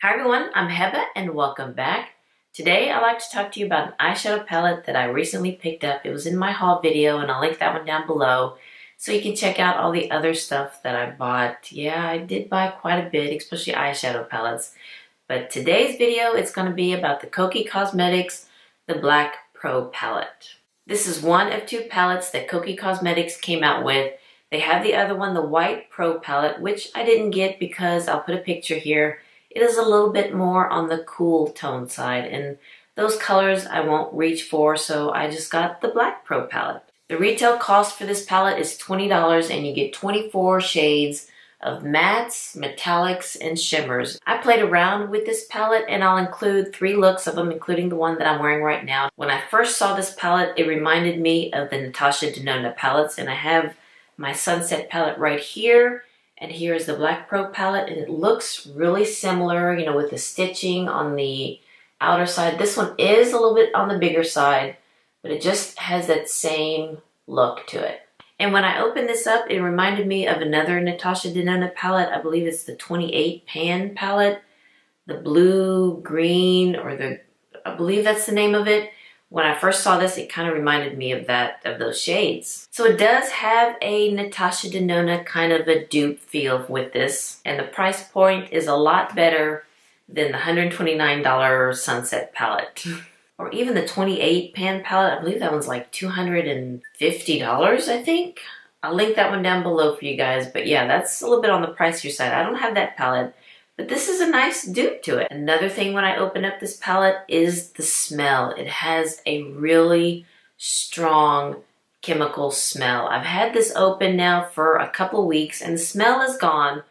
Hi everyone, I'm Heba and welcome back. Today I'd like to talk to you about an eyeshadow palette that I recently picked up. It was in my haul video and I'll link that one down below so you can check out all the other stuff that I bought. Yeah, I did buy quite a bit, especially eyeshadow palettes. But today's video it's going to be about the Kokie Cosmetics, the Black Pro palette. This is one of two palettes that Kokie Cosmetics came out with. They have the other one, the White Pro palette, which I didn't get because I'll put a picture here. It is a little bit more on the cool tone side, and those colors I won't reach for, so I just got the Black Pro palette. The retail cost for this palette is $20, and you get 24 shades of mattes, metallics, and shimmers. I played around with this palette, and I'll include 3 looks of them, including the one that I'm wearing right now. When I first saw this palette, it reminded me of the Natasha Denona palettes, and I have my Sunset palette right here. And here is the Black Pro palette, and it looks really similar, you know, with the stitching on the outer side. This one is a little bit on the bigger side, but it just has that same look to it. And when I opened this up, it reminded me of another Natasha Denona palette. I believe it's the 28 Pan palette, the blue, green, I believe that's the name of it. When I first saw this, it kind of reminded me of those shades. So it does have a Natasha Denona kind of a dupe feel with this. And the price point is a lot better than the $129 Sunset palette. Or even the 28 Pan palette. I believe that one's like $250, I think. I'll link that one down below for you guys. But yeah, that's a little bit on the pricier side. I don't have that palette. But this is a nice dupe to it. Another thing when I open up this palette is the smell. It has a really strong chemical smell. I've had this open now for a couple weeks and the smell is gone,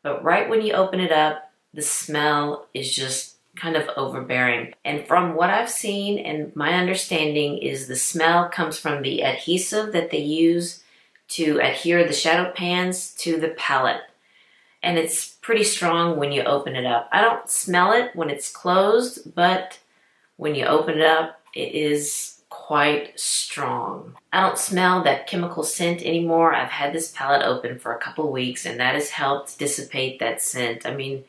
but right when you open it up, the smell is just kind of overbearing. And from what I've seen and my understanding is the smell comes from the adhesive that they use to adhere the shadow pans to the palette. And it's pretty strong when you open it up. I don't smell it when it's closed, but when you open it up, it is quite strong. I don't smell that chemical scent anymore. I've had this palette open for a couple weeks and that has helped dissipate that scent. I mean,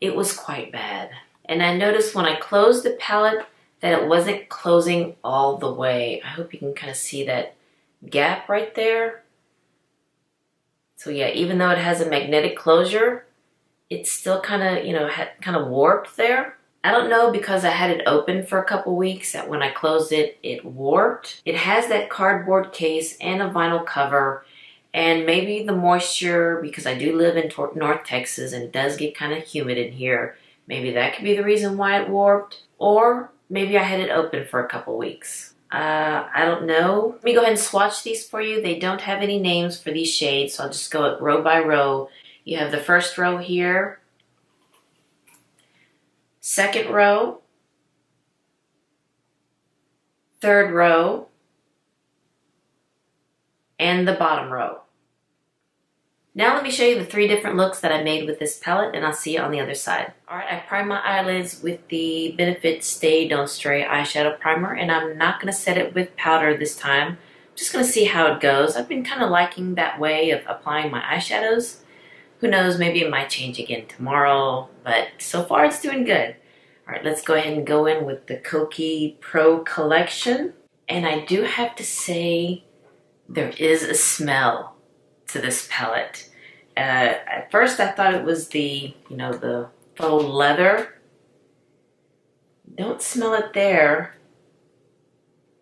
it was quite bad. And I noticed when I closed the palette that it wasn't closing all the way. I hope you can kind of see that gap right there. So yeah, even though it has a magnetic closure, it's still kind of, you know, kind of warped there. I don't know because I had it open for a couple weeks that when I closed it, it warped. It has that cardboard case and a vinyl cover and maybe the moisture because I do live in North Texas and it does get kind of humid in here. Maybe that could be the reason why it warped, or maybe I had it open for a couple weeks. I don't know. Let me go ahead and swatch these for you. They don't have any names for these shades, so I'll just go row by row. You have the first row here, second row, third row, and the bottom row. Now let me show you the 3 different looks that I made with this palette, and I'll see you on the other side. Alright, I primed my eyelids with the Benefit Stay Don't Stray eyeshadow primer, and I'm not going to set it with powder this time. I'm just going to see how it goes. I've been kind of liking that way of applying my eyeshadows. Who knows, maybe it might change again tomorrow, but so far it's doing good. Alright, let's go ahead and go in with the Kokie Pro collection. And I do have to say, there is a smell to this palette. At first I thought it was the faux leather. Don't smell it there,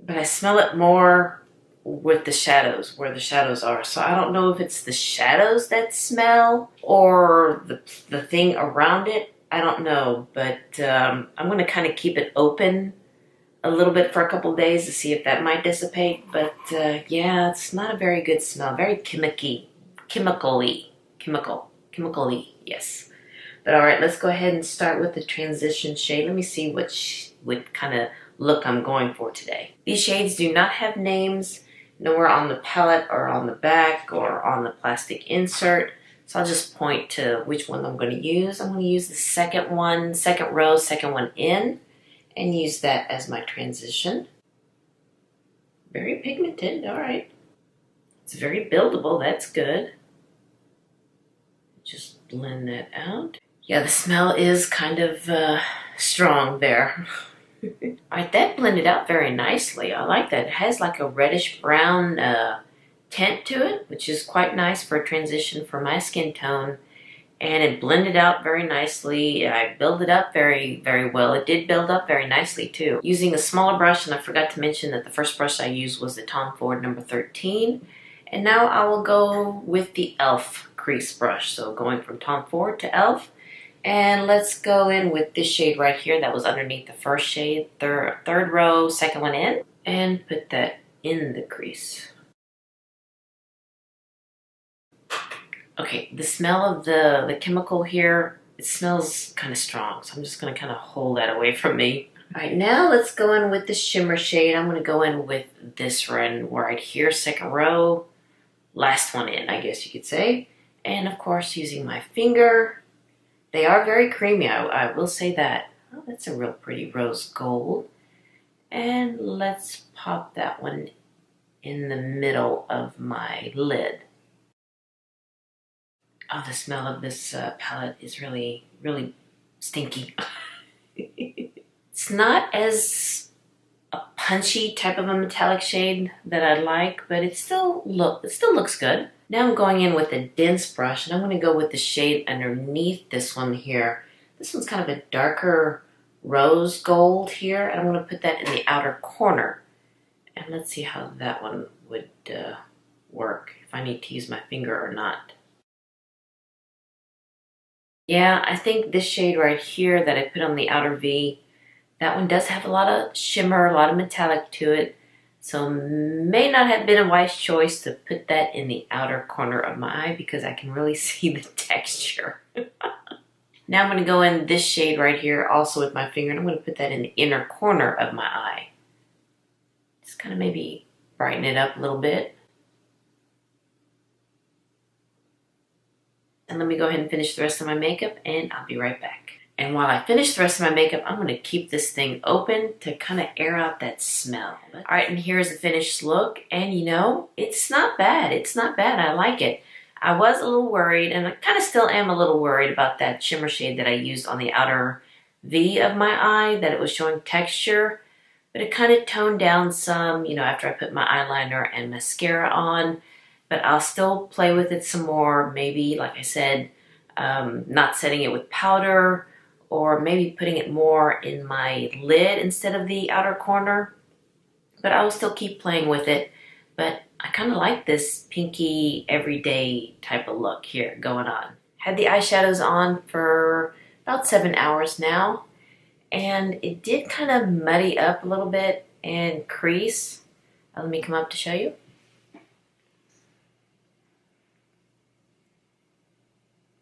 but I smell it more with the shadows, where the shadows are. So I don't know if it's the shadows that smell or the thing around it. I don't know, but I'm going to kind of keep it open a little bit for a couple days to see if that might dissipate. But yeah, it's not a very good smell. Very chemically, yes. But all right, let's go ahead and start with the transition shade. Let me see what kind of look I'm going for today. These shades do not have names, nowhere on the palette or on the back or on the plastic insert. So I'll just point to which one I'm going to use. I'm going to use the second one, second row, second one in, and use that as my transition. Very pigmented, all right. It's very buildable, that's good. Just blend that out. Yeah, the smell is kind of strong there. Alright, that blended out very nicely. I like that. It has like a reddish brown tint to it, which is quite nice for a transition for my skin tone. And it blended out very nicely. I built it up very, very well. It did build up very nicely too. Using a smaller brush, and I forgot to mention that the first brush I used was the Tom Ford number 13. And now I will go with the e.l.f. crease brush. So going from Tom Ford to e.l.f. And let's go in with this shade right here that was underneath the first shade, third row, second one in, and put that in the crease. Okay, the smell of the chemical here, it smells kind of strong, so I'm just going to kind of hold that away from me. All right, now let's go in with the shimmer shade. I'm going to go in with this one right here, second row, last one in, I guess you could say. And of course, using my finger. They are very creamy, I will say that. Oh, that's a real pretty rose gold. And let's pop that one in the middle of my lid. Oh, the smell of this palette is really, really stinky. It's not as a punchy type of a metallic shade that I like, but it still looks good. Now I'm going in with a dense brush, and I'm going to go with the shade underneath this one here. This one's kind of a darker rose gold here, and I'm going to put that in the outer corner. And let's see how that one would work, if I need to use my finger or not. Yeah, I think this shade right here that I put on the outer V, that one does have a lot of shimmer, a lot of metallic to it. So may not have been a wise choice to put that in the outer corner of my eye because I can really see the texture. Now I'm going to go in this shade right here also with my finger, and I'm going to put that in the inner corner of my eye. Just kind of maybe brighten it up a little bit. And let me go ahead and finish the rest of my makeup, and I'll be right back. And while I finish the rest of my makeup, I'm going to keep this thing open to kind of air out that smell. All right, and here's the finished look. And you know, it's not bad. It's not bad. I like it. I was a little worried, and I kind of still am a little worried about that shimmer shade that I used on the outer V of my eye, that it was showing texture. But it kind of toned down some, you know, after I put my eyeliner and mascara on. But I'll still play with it some more. Maybe, like I said, not setting it with powder, or maybe putting it more in my lid instead of the outer corner. But I will still keep playing with it. But I kind of like this pinky, everyday type of look here going on. Had the eyeshadows on for about 7 hours now. And it did kind of muddy up a little bit and crease. Let me come up to show you.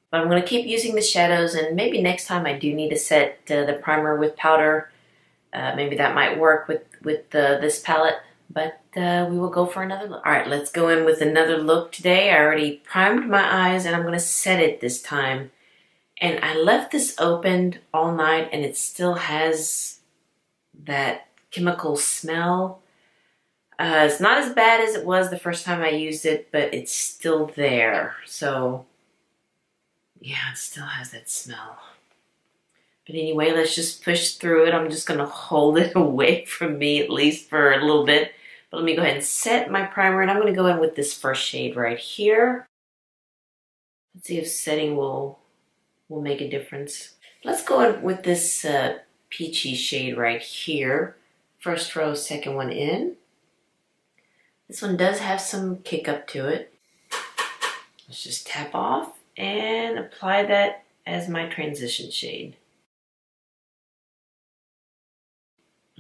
But I'm going to keep using the shadows, and maybe next time I do need to set the primer with powder. Maybe that might work with this palette, but we will go for another look. All right, let's go in with another look today. I already primed my eyes, and I'm going to set it this time. And I left this opened all night, and it still has that chemical smell. It's not as bad as it was the first time I used it, but it's still there. So yeah, it still has that smell. But anyway, let's just push through it. I'm just going to hold it away from me at least for a little bit. But let me go ahead and set my primer, and I'm going to go in with this first shade right here. Let's see if setting will make a difference. Let's go in with this peachy shade right here. First row, second one in. This one does have some kick up to it. Let's just tap off and apply that as my transition shade.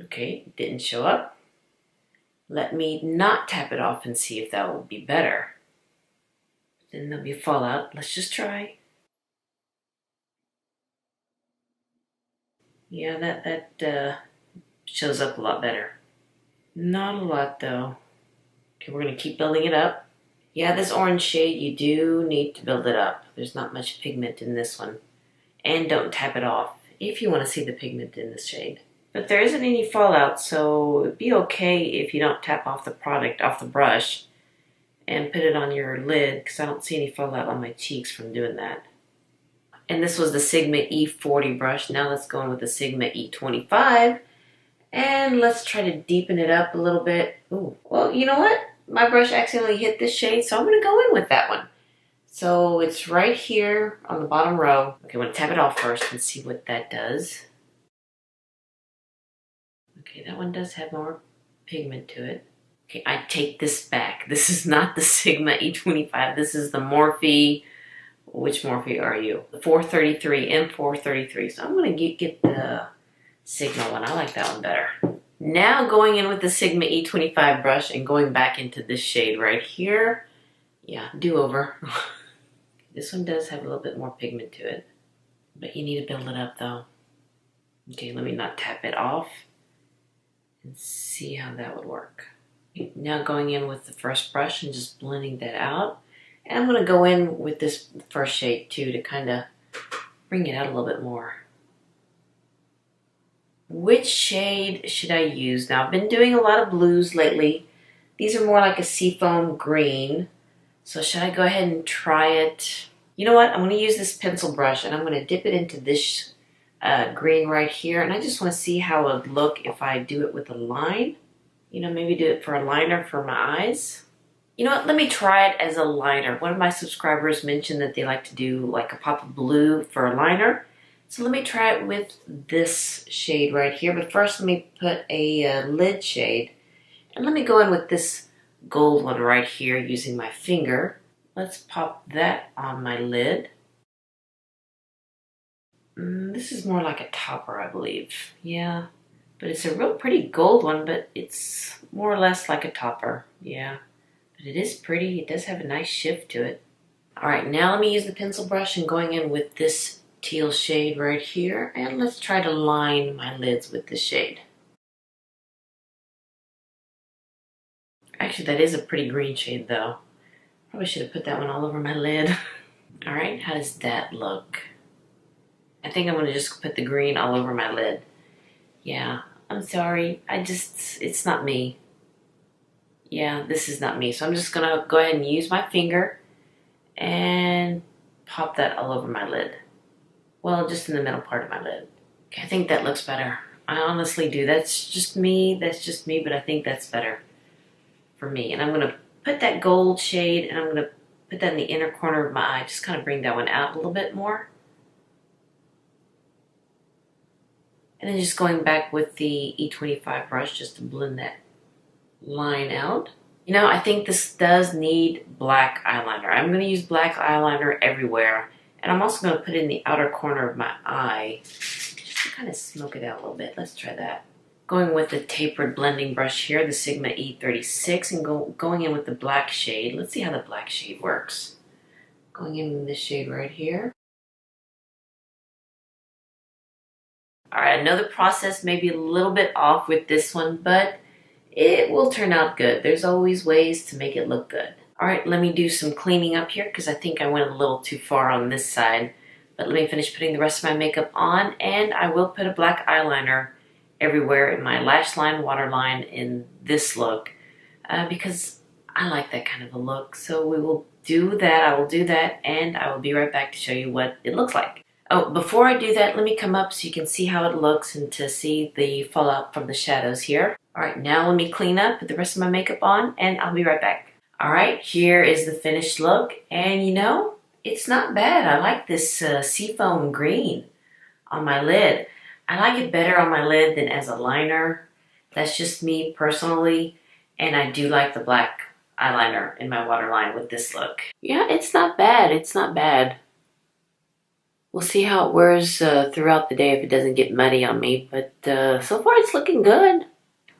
Okay, it didn't show up. Let me not tap it off and see if that will be better. Then there'll be fallout. Let's just try. Yeah, that shows up a lot better. Not a lot though. Okay, we're going to keep building it up. Yeah, this orange shade, you do need to build it up. There's not much pigment in this one. And don't tap it off if you want to see the pigment in this shade. But there isn't any fallout, so it'd be okay if you don't tap off the product off the brush and put it on your lid, because I don't see any fallout on my cheeks from doing that. And this was the Sigma E40 brush. Now let's go in with the Sigma E25. And let's try to deepen it up a little bit. Ooh, well, you know what? My brush accidentally hit this shade, so I'm going to go in with that one. So it's right here on the bottom row. Okay, I'm going to tap it off first and see what that does. Okay, that one does have more pigment to it. Okay, I take this back. This is not the Sigma E25. This is the Morphe. Which Morphe are you? The 433, M433. So I'm going to get the Sigma one. I like that one better. Now going in with the Sigma E25 brush and going back into this shade right here. Yeah, do over. This one does have a little bit more pigment to it. But you need to build it up though. Okay, let me not tap it off. And see how that would work. Now going in with the first brush and just blending that out. And I'm going to go in with this first shade too to kind of bring it out a little bit more. Which shade should I use? Now I've been doing a lot of blues lately. These are more like a seafoam green. So should I go ahead and try it? You know what? I'm going to use this pencil brush and I'm going to dip it into this green right here. And I just want to see how it would look if I do it with a line. You know, maybe do it for a liner for my eyes. You know what? Let me try it as a liner. One of my subscribers mentioned that they like to do like a pop of blue for a liner. So let me try it with this shade right here. But first let me put a lid shade. And let me go in with this gold one right here using my finger. Let's pop that on my lid. This is more like a topper, I believe. Yeah, but it's a real pretty gold one, but it's more or less like a topper. Yeah, but it is pretty. It does have a nice shift to it. All right, now let me use the pencil brush and going in with this teal shade right here. And let's try to line my lids with this shade. Actually, that is a pretty green shade though. Probably should have put that one all over my lid. All right, how does that look? I think I'm gonna just put the green all over my lid. Yeah, I'm sorry. It's not me. Yeah, this is not me. So I'm just gonna go ahead and use my finger and pop that all over my lid. Well, just in the middle part of my lid. Okay, I think that looks better. I honestly do. That's just me, but I think that's better for me. And I'm gonna put that gold shade and I'm gonna put that in the inner corner of my eye. Just kind of bring that one out a little bit more. And then just going back with the E25 brush just to blend that line out. You know, I think this does need black eyeliner. I'm going to use black eyeliner everywhere. And I'm also going to put it in the outer corner of my eye just to kind of smoke it out a little bit. Let's try that. Going with the tapered blending brush here, the Sigma E36, and going in with the black shade. Let's see how the black shade works. Going in with this shade right here. All right, I know the process may be a little bit off with this one, but it will turn out good. There's always ways to make it look good. All right, let me do some cleaning up here because I think I went a little too far on this side. But let me finish putting the rest of my makeup on, and I will put a black eyeliner everywhere in my lash line, waterline, in this look because I like that kind of a look. So we will do that. I will do that, and I will be right back to show you what it looks like. Oh, before I do that, let me come up so you can see how it looks and to see the fallout from the shadows here. All right, now let me clean up, put the rest of my makeup on, and I'll be right back. All right, here is the finished look. And you know, it's not bad. I like this seafoam green on my lid. I like it better on my lid than as a liner. That's just me personally. And I do like the black eyeliner in my waterline with this look. Yeah, it's not bad. It's not bad. We'll see how it wears throughout the day if it doesn't get muddy on me. But so far it's looking good.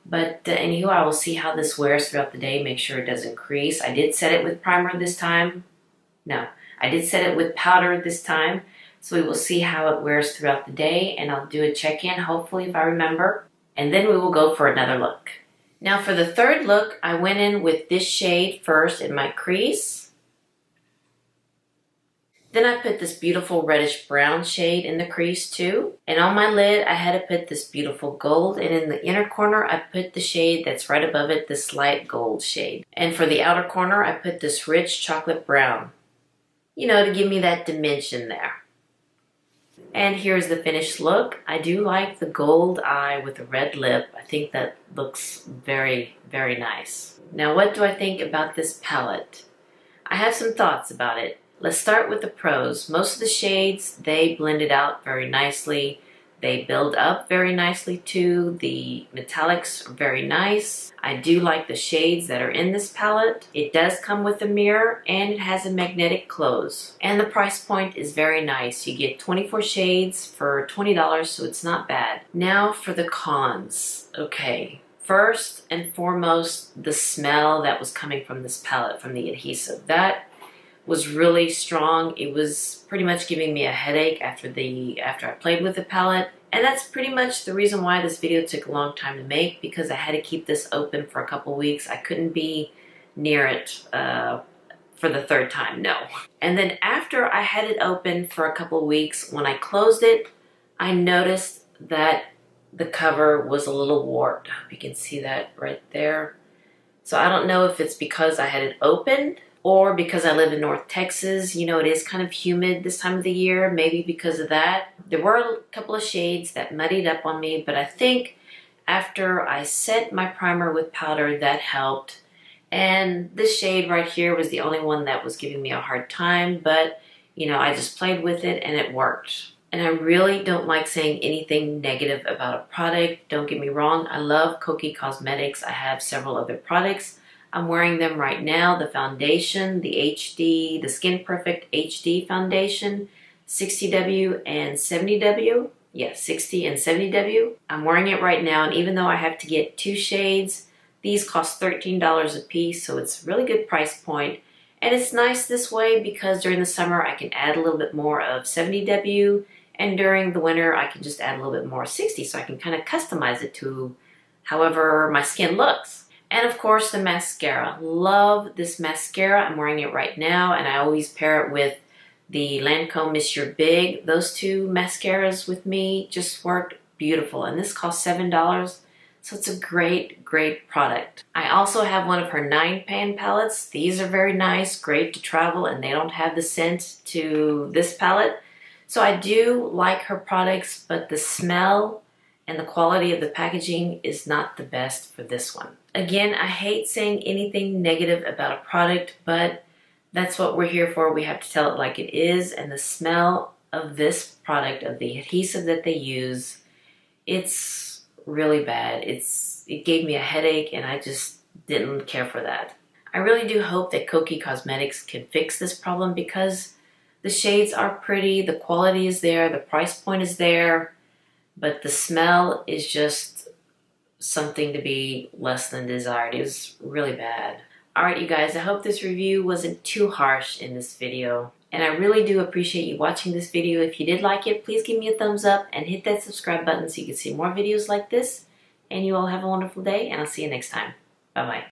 But anywho, I will see how this wears throughout the day. Make sure it doesn't crease. I did set it with primer this time. No, I did set it with powder this time. So we will see how it wears throughout the day. And I'll do a check-in, hopefully, if I remember. And then we will go for another look. Now for the third look, I went in with this shade first in my crease. Then I put this beautiful reddish brown shade in the crease too. And on my lid, I had to put this beautiful gold. And in the inner corner, I put the shade that's right above it, this light gold shade. And for the outer corner, I put this rich chocolate brown. You know, to give me that dimension there. And here's the finished look. I do like the gold eye with the red lip. I think that looks very, very nice. Now, what do I think about this palette? I have some thoughts about it. Let's start with the pros. Most of the shades, they blended out very nicely. They build up very nicely too. The metallics are very nice. I do like the shades that are in this palette. It does come with a mirror and it has a magnetic close. And the price point is very nice. You get 24 shades for $20, so it's not bad. Now for the cons. Okay. First and foremost, the smell that was coming from this palette, from the adhesive. That was really strong. It was pretty much giving me a headache after I played with the palette. And that's pretty much the reason why this video took a long time to make, because I had to keep this open for a couple weeks. I couldn't be near it for the third time, no. And then after I had it open for a couple weeks, when I closed it, I noticed that the cover was a little warped. I hope you can see that right there. So I don't know if it's because I had it opened or because I live in North Texas. You know, it is kind of humid this time of the year, maybe because of that. There were a couple of shades that muddied up on me, but I think after I set my primer with powder, that helped. And this shade right here was the only one that was giving me a hard time, but you know, I just played with it and it worked. And I really don't like saying anything negative about a product. Don't get me wrong, I love Kokie Cosmetics. I have several other products. I'm wearing them right now. The foundation, the HD, the Skin Perfect HD foundation, 60W and 70W. Yeah, 60 and 70W. I'm wearing it right now, and even though I have to get 2 shades, these cost $13 a piece, so it's a really good price point. And it's nice this way because during the summer I can add a little bit more of 70W, and during the winter I can just add a little bit more 60, so I can kind of customize it to however my skin looks. And of course the mascara. Love this mascara. I'm wearing it right now, and I always pair it with the Lancome Monsieur Big. Those two mascaras with me just worked beautiful, and this cost $7. So it's a great, great product. I also have one of her 9-pan palettes. These are very nice, great to travel, and they don't have the scent to this palette. So I do like her products, but the smell and the quality of the packaging is not the best for this one. Again, I hate saying anything negative about a product, but that's what we're here for. We have to tell it like it is, and the smell of this product, of the adhesive that they use, it's really bad. It gave me a headache, and I just didn't care for that. I really do hope that Kokie Cosmetics can fix this problem, because the shades are pretty, the quality is there, the price point is there, but the smell is just something to be less than desired. It was really bad. Alright you guys, I hope this review wasn't too harsh in this video. And I really do appreciate you watching this video. If you did like it, please give me a thumbs up and hit that subscribe button so you can see more videos like this. And you all have a wonderful day, and I'll see you next time. Bye-bye.